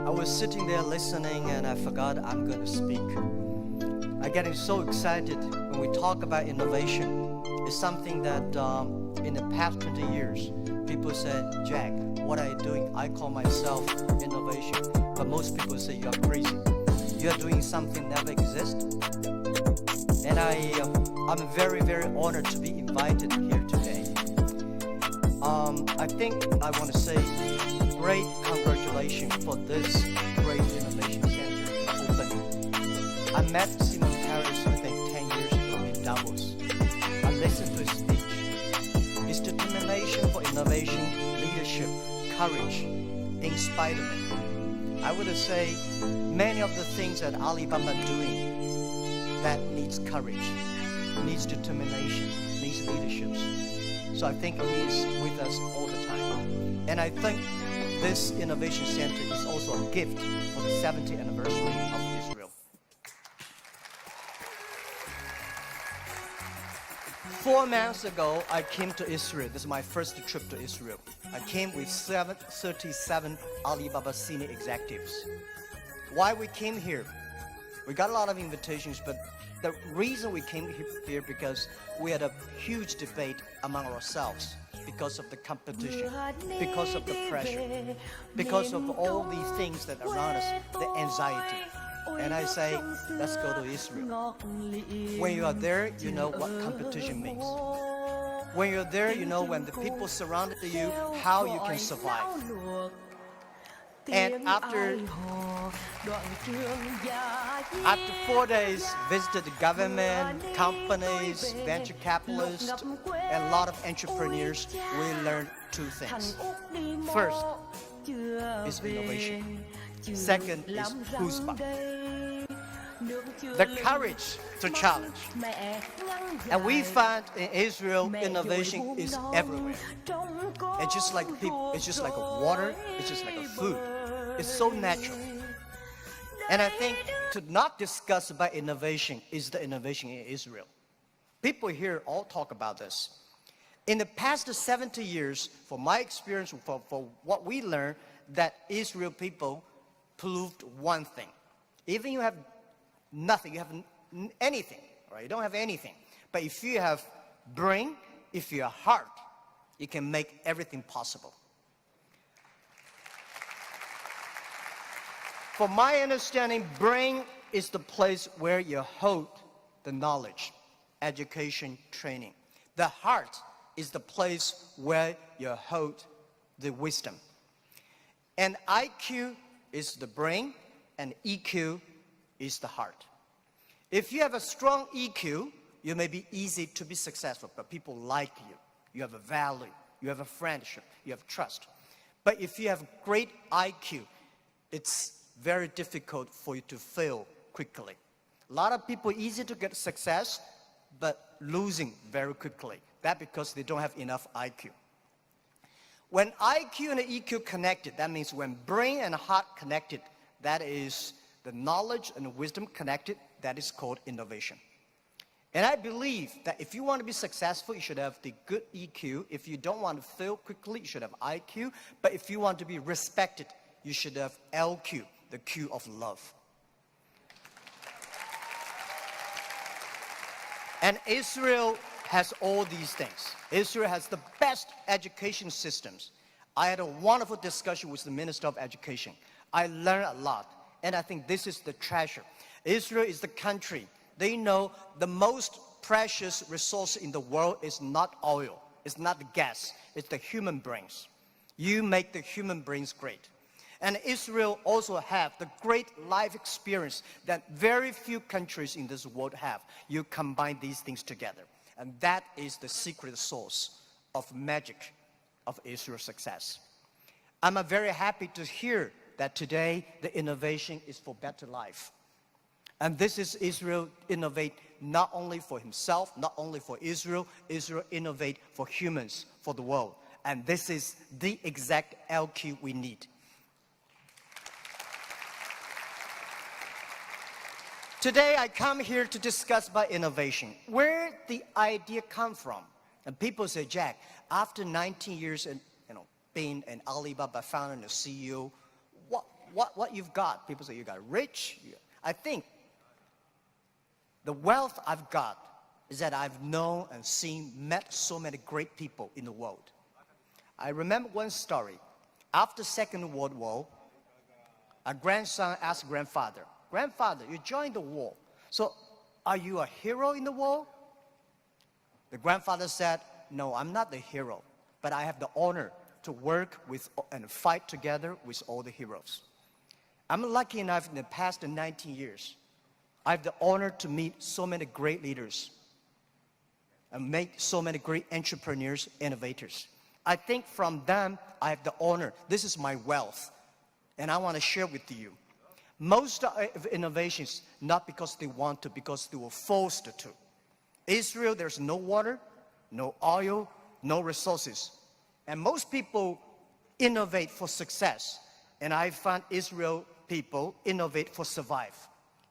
I was sitting there listening and I forgot I'm going to speak. I'm getting so excited when we talk about innovation. It's something that in the past 20 years, people say, Jack, what are you doing? I call myself innovation. But most people say you're crazy. You're doing something never exists. And I'm very, very honored to be invited here today. I think I want to say great congratulations for this great innovation center opening. I met Simon Paris, I think, 10 years ago in Davos. I listened to his speech. His determination for innovation, leadership, courage inspired me. I would say many of the things that Alibaba doing that needs courage, needs determination, needs leadership. So I think he is with us all the time. And I think this innovation center is also a gift for the 70th anniversary of Israel. 4 months ago, I came to Israel. This is my first trip to Israel. I came with 37 Alibaba senior executives. Why we came here? We got a lot of invitations, but the reason we came here because we had a huge debate among ourselves because of the competition, because of the pressure, because of all these things that are around us, the anxiety. And I say, let's go to Israel. When you are there, you know what competition means. When you're there, you know when the people surrounded you, how you can survive. And after 4 days, visited the government, companies, venture capitalists, and a lot of entrepreneurs, we learned 2 things. First is innovation. Second is chutzpah, the courage to challenge. And we find in Israel, innovation is everywhere. It's just like people, it's just like a water, it's just like a food. It's so natural. And I think to not discuss about innovation is the innovation in Israel. People here all talk about this. In the past 70 years, from my experience, for what we learned, that Israel people proved one thing. Even you have nothing, you have anything, right? You don't have anything. But if you have brain, if you have heart, you can make everything possible. From my understanding, brain is the place where you hold the knowledge, education, training. The heart is the place where you hold the wisdom. And IQ is the brain, and EQ is the heart. If you have a strong EQ, you may be easy to be successful, but people like you. You have a value, you have a friendship, you have trust. But if you have great IQ, it's very difficult for you to fail quickly. A lot of people easy to get success, but losing very quickly. That's because they don't have enough IQ. When IQ and EQ connected, that means when brain and heart connected, that is the knowledge and wisdom connected, that is called innovation. And I believe that if you want to be successful, you should have the good EQ. If you don't want to fail quickly, you should have IQ. But if you want to be respected, you should have LQ, the Q of love. And Israel has all these things. Israel has the best education systems. I had a wonderful discussion with the Minister of Education. I learned a lot, and I think this is the treasure. Israel is the country. They know the most precious resource in the world is not oil, it's not the gas, it's the human brains. You make the human brains great. And Israel also have the great life experience that very few countries in this world have. You combine these things together. And that is the secret source of magic of Israel's success. I'm very happy to hear that today the innovation is for better life. And this is Israel innovate not only for himself, not only for Israel, Israel innovate for humans, for the world. And this is the exact LQ we need. Today I come here to discuss about innovation, where the idea come from. And people say, Jack, after 19 years being an Alibaba founder and a CEO, what you've got. People say you got rich. I think the wealth I've got is that I've known and seen, met so many great people in the world. I remember one story. After Second World War, a grandson asked grandfather, "Grandfather, you joined the war. So are you a hero in the war?" The grandfather said, "No, I'm not the hero, but I have the honor to work with and fight together with all the heroes. I'm lucky enough in the past 19 years, I have the honor to meet so many great leaders and make so many great entrepreneurs, innovators. I think from them, I have the honor. This is my wealth, and I want to share with you. Most of innovations, not because they want to, because they were forced to. Israel, there's no water, no oil, no resources. And most people innovate for success. And I found Israel people innovate for survive.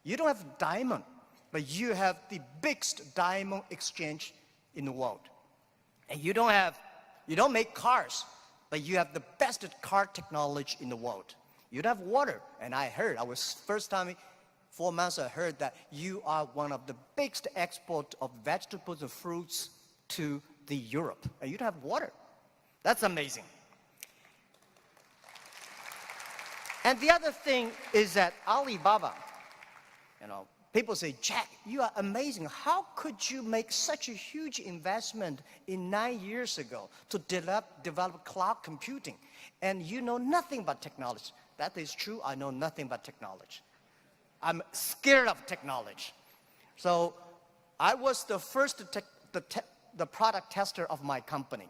You don't have diamond, but you have the biggest diamond exchange in the world. And you don't make cars, but you have the best car technology in the world. You don't have water. And first time, 4 months, I heard that you are one of the biggest export of vegetables and fruits to Europe. And you don't have water. That's amazing. And the other thing is that Alibaba, people say, "Jack, you are amazing. How could you make such a huge investment in 9 years ago to develop cloud computing? And you know nothing about technology." That is true. I know nothing about technology. I'm scared of technology. So I was the first the product tester of my company,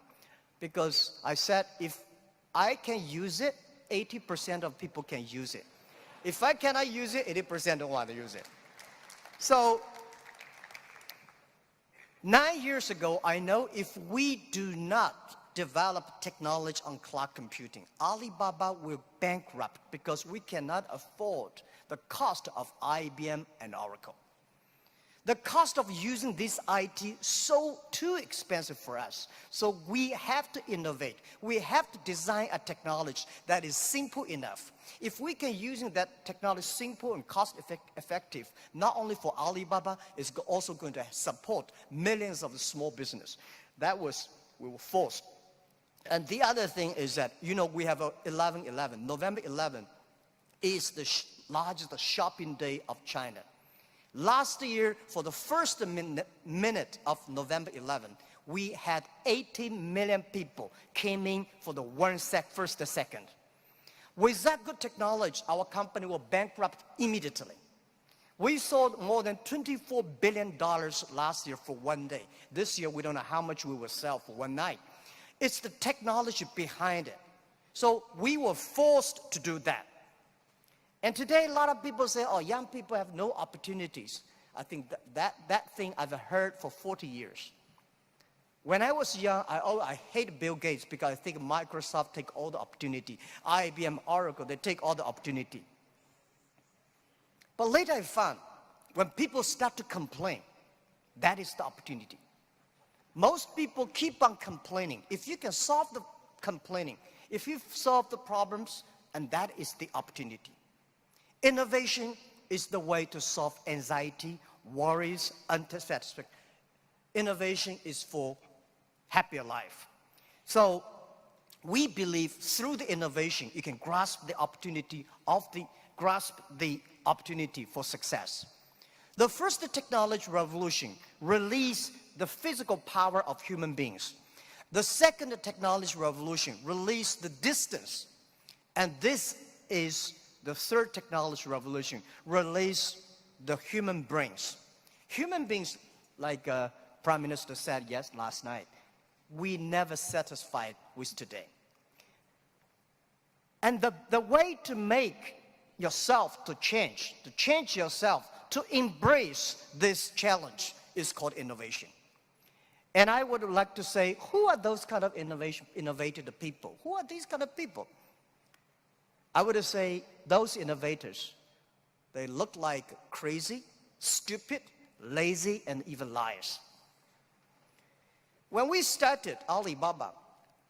because I said, if I can use it, 80% of people can use it. If I cannot use it, 80% don't want to use it. So 9 years ago, I know if we do not develop technology on cloud computing, Alibaba will bankrupt, because we cannot afford the cost of IBM and Oracle. The cost of using this IT so too expensive for us. So we have to innovate. We have to design a technology that is simple enough. If we can use that technology simple and cost effective, not only for Alibaba, it's also going to support millions of small business. We were forced. And the other thing is that, we have 11/11. November 11 is the largest shopping day of China. Last year, for the first minute of November 11, we had 80 million people came in for the first second. With that good technology, our company will bankrupt immediately. We sold more than $24 billion last year for one day. This year, we don't know how much we will sell for one night. It's the technology behind it. So we were forced to do that. And today, a lot of people say, "Oh, young people have no opportunities." I think that thing I've heard for 40 years. When I was young, I hated Bill Gates, because I think Microsoft take all the opportunity. IBM, Oracle, they take all the opportunity. But later I found, when people start to complain, that is the opportunity. Most people keep on complaining. If you can solve the complaining, if you solve the problems, and that is the opportunity. Innovation is the way to solve anxiety, worries, unsatisfaction. Innovation is for happier life. So we believe through the innovation, you can grasp the opportunity for success. The first technology revolution released the physical power of human beings. The second technology revolution released the distance. And this is the third technology revolution, release the human brains. Human beings, like Prime Minister said last night, we never satisfied with today. And the way to make yourself to change yourself, to embrace this challenge is called innovation. And I would like to say, who are those kind of innovative people? Who are these kind of people? I would say those innovators, they look like crazy, stupid, lazy, and even liars. When we started Alibaba,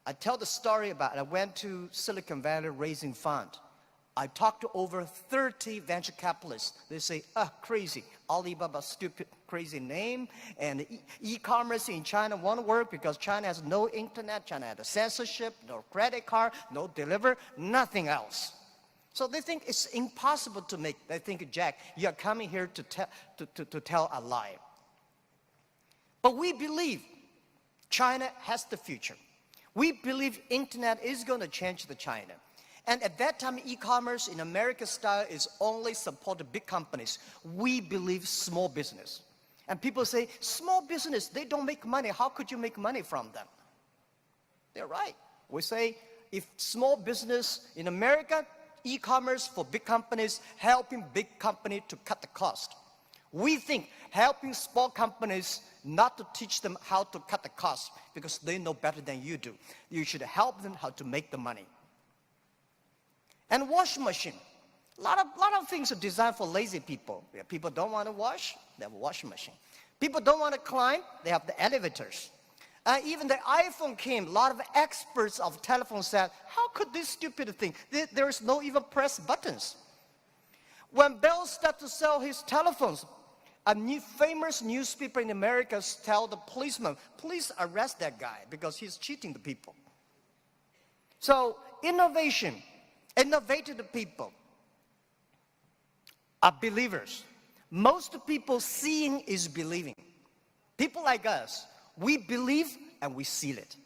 I tell the story about I went to Silicon Valley raising fund. I talked to over 30 venture capitalists. They say, crazy. Alibaba, stupid, crazy name. And e-commerce in China won't work because China has no internet, China has censorship, no credit card, no deliver, nothing else. So they think it's impossible to make. They think, Jack, you're coming here to tell a lie. But we believe China has the future. We believe internet is going to change the China. And at that time, e-commerce in American style is only supported big companies. We believe small business. And people say, small business, they don't make money. How could you make money from them? They're right. We say, if small business in America, e-commerce for big companies, helping big company to cut the cost. We think helping small companies not to teach them how to cut the cost because they know better than you do. You should help them how to make the money. And washing machine. A lot of things are designed for lazy people. People don't want to wash, they have a washing machine. People don't want to climb, they have the elevators. Even the iPhone came, a lot of experts of telephone said, how could this stupid thing? There is no even press buttons. When Bell started to sell his telephones, a famous newspaper in America tell the policeman, please arrest that guy because he's cheating the people. So innovative people are believers. Most people seeing is believing. People like us, we believe and we seal it.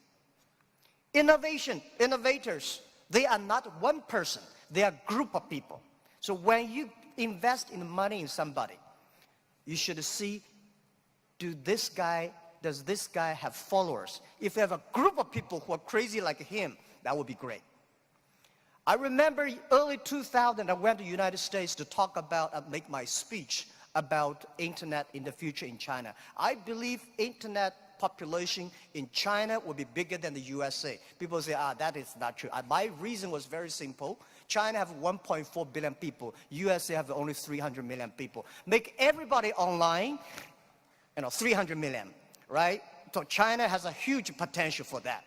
Innovators, they are not one person, they are a group of people. So when you invest in money in somebody, you should see, does this guy have followers? If you have a group of people who are crazy like him, that would be great. I remember early 2000, I went to the United States to talk about, make my speech about internet in the future in China. I believe internet population in China will be bigger than the USA. People say, that is not true. My reason was very simple. China have 1.4 billion people. USA have only 300 million people. Make everybody online, 300 million, right? So China has a huge potential for that.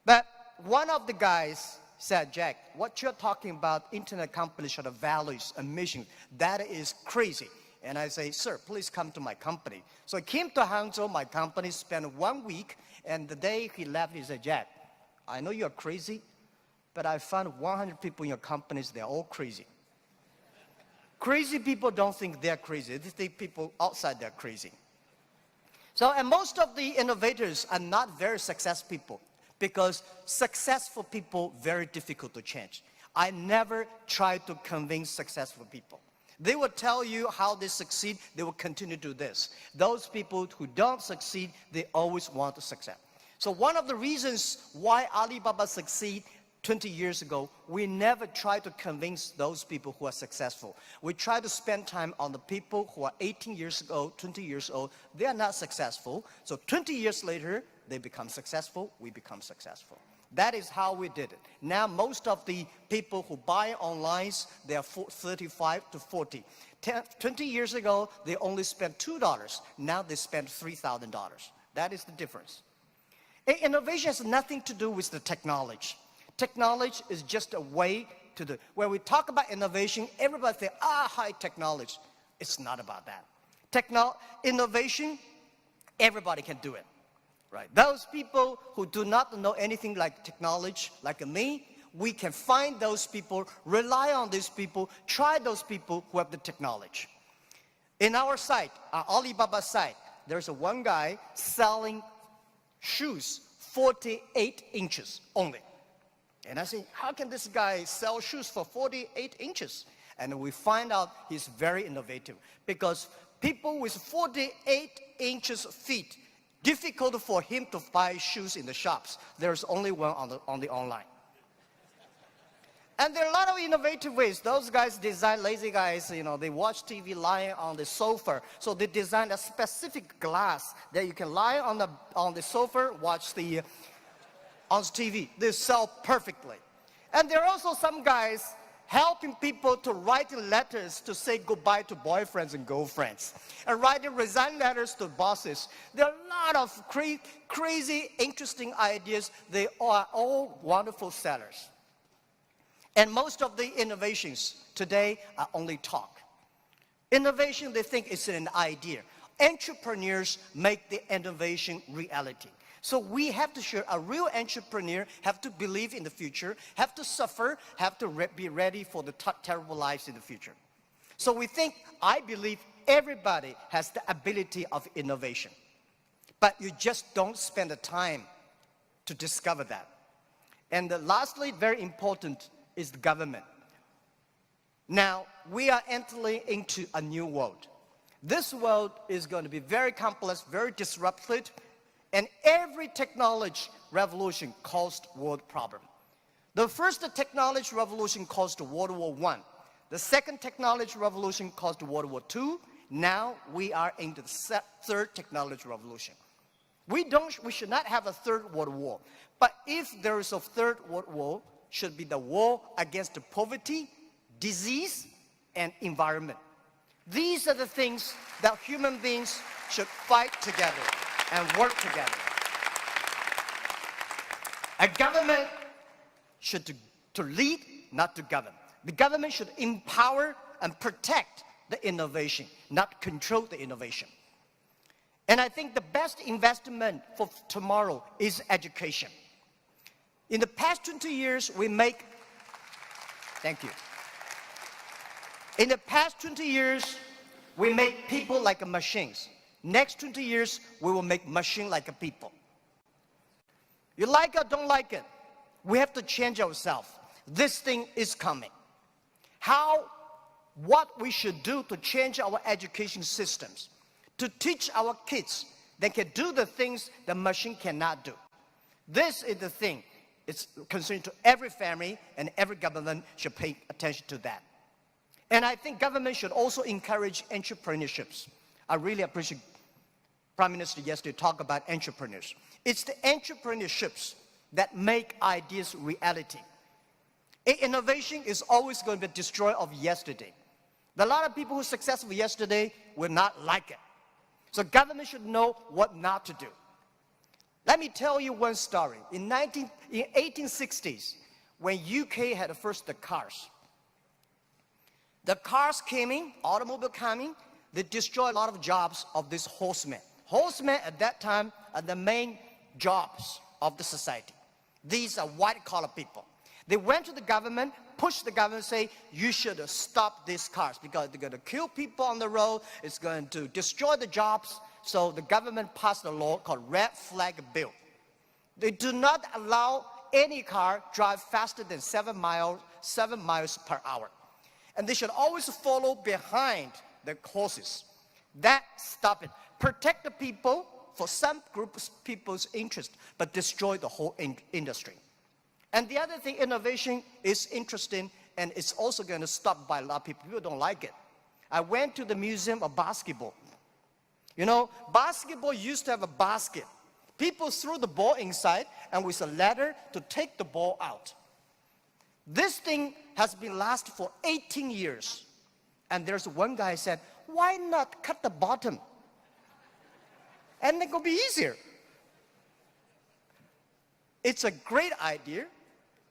But one of the guys said, Jack, what you're talking about, internet companies should have values and mission. That is crazy. And I say, sir, please come to my company. So I came to Hangzhou, my company, spent 1 week, and the day he left, he said, Jack, I know you're crazy, but I found 100 people in your companies, they're all crazy. Crazy people don't think they're crazy. They think people outside they're crazy. So, and most of the innovators are not very successful people, because successful people, very difficult to change. I never try to convince successful people. They will tell you how they succeed, they will continue to do this. Those people who don't succeed, they always want to succeed. So one of the reasons why Alibaba succeed 20 years ago, we never try to convince those people who are successful. We try to spend time on the people who are 18 years old, 20 years old. They are not successful. So 20 years later, they become successful, we become successful. That is how we did it. Now most of the people who buy online, they are 35 to 40. 20 years ago, they only spent $2. Now they spend $3,000. That is the difference. Innovation has nothing to do with the technology. Technology is just a way to do. When we talk about innovation, everybody thinks, high technology. It's not about that. Innovation, everybody can do it. Right. Those people who do not know anything like technology, like me, we can find those people, rely on these people, try those people who have the technology. In our site, our Alibaba site, there's one guy selling shoes 48 inches only. And I say, how can this guy sell shoes for 48 inches? And we find out he's very innovative, because people with 48 inches feet, difficult for him to buy shoes in the shops. There's only one on the online. And there are a lot of innovative ways. Those guys design, lazy guys, they watch TV lying on the sofa. So they design a specific glass that you can lie on the sofa, watch on TV. They sell perfectly. And there are also some guys helping people to write letters to say goodbye to boyfriends and girlfriends, and writing resign letters to bosses. There are a lot of crazy, interesting ideas. They are all wonderful sellers. And most of the innovations today are only talk. Innovation, they think it's an idea. Entrepreneurs make the innovation reality. So we have to share, a real entrepreneur have to believe in the future, have to suffer, have to be ready for the terrible lives in the future. So I believe everybody has the ability of innovation. But you just don't spend the time to discover that. And lastly, very important, is the government. Now, we are entering into a new world. This world is going to be very complex, very disrupted, and every technology revolution caused world problem. The first technology revolution caused World War I. The second technology revolution caused World War II. Now we are in the third technology revolution. We should not have a third world war. But if there is a third world war, should be the war against the poverty, disease, and environment. These are the things that human beings should fight together and work together. A government should to lead, not to govern. The government should empower and protect the innovation, not control the innovation. And I think the best investment for tomorrow is education. In the past 20 years, thank you. In the past 20 years, we make people like machines. Next 20 years, we will make machine like people. You like it or don't like it, we have to change ourselves. This thing is coming. What we should do to change our education systems, to teach our kids they can do the things the machine cannot do. This is the thing. It's concerned to every family, and every government should pay attention to that. And I think government should also encourage entrepreneurships. I really appreciate Prime Minister yesterday talk about entrepreneurs. It's the entrepreneurships that make ideas reality. Innovation is always going to be destroyed of yesterday. A lot of people who are successful yesterday will not like it. So government should know what not to do. Let me tell you one story. In 1860s, when UK had first the cars came in, automobile coming, they destroyed a lot of jobs of these horsemen. Horsemen at that time are the main jobs of the society. These are white-collar people. They went to the government, pushed the government, say, you should stop these cars because they're going to kill people on the road, it's going to destroy the jobs. So the government passed a law called Red Flag Bill. They do not allow any car drive faster than 7 miles per hour. And they should always follow behind the horses. That stop it. Protect the people for some groups of people's interest, but destroy the whole industry. And the other thing, innovation is interesting, and it's also going to stop by a lot of people. People don't like it. I went to the Museum of Basketball. You know, basketball used to have a basket. People threw the ball inside, and with a ladder to take the ball out. This thing has been lasting for 18 years. And there's one guy said, why not cut the bottom? And it will be easier. It's a great idea.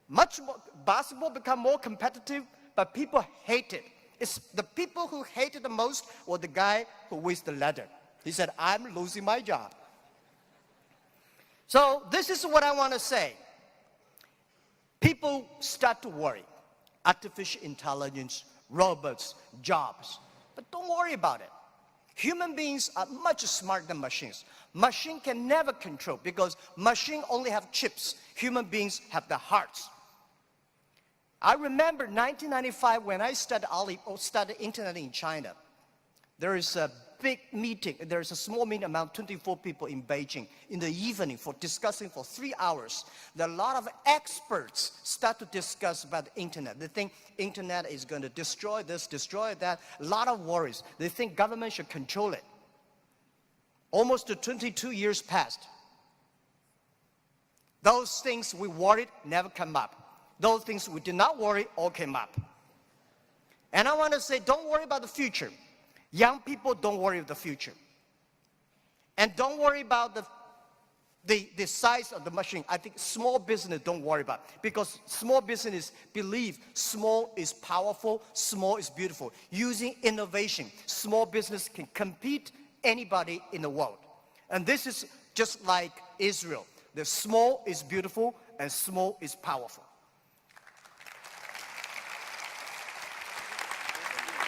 Much more, basketball become more competitive, but people hate it. It's the people who hate it the most were the guy who with the ladder. He said, I'm losing my job. So this is what I want to say. People start to worry. Artificial intelligence, robots, jobs. But don't worry about it. Human beings are much smarter than machines. Machine can never control because machine only have chips. Human beings have the hearts. I remember 1995 when I studied internet in China. There is a big meeting. There is a small meeting among 24 people in Beijing in the evening for discussing for 3 hours. There are a lot of experts start to discuss about the internet. They think internet is going to destroy this, destroy that. A lot of worries. They think government should control it. Almost 22 years passed. Those things we worried never come up. Those things we did not worry all came up. And I want to say, don't worry about the future. Young people, don't worry about the future. And don't worry about the the size of the machine, I think small business don't worry about, because small business believe small is powerful, small is beautiful. Using innovation, small business can compete anybody in the world. And this is just like Israel. The small is beautiful and small is powerful.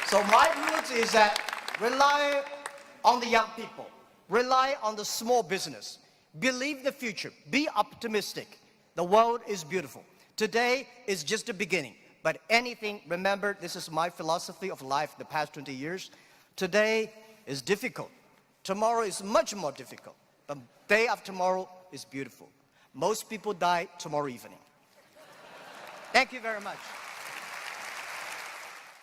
So my rules is that rely on the young people, rely on the small business. Believe the future. Be optimistic. The world is beautiful. Today is just the beginning. But anything, remember, this is my philosophy of life the past 20 years. Today is difficult. Tomorrow is much more difficult. But day after tomorrow is beautiful. Most people die tomorrow evening. Thank you very much.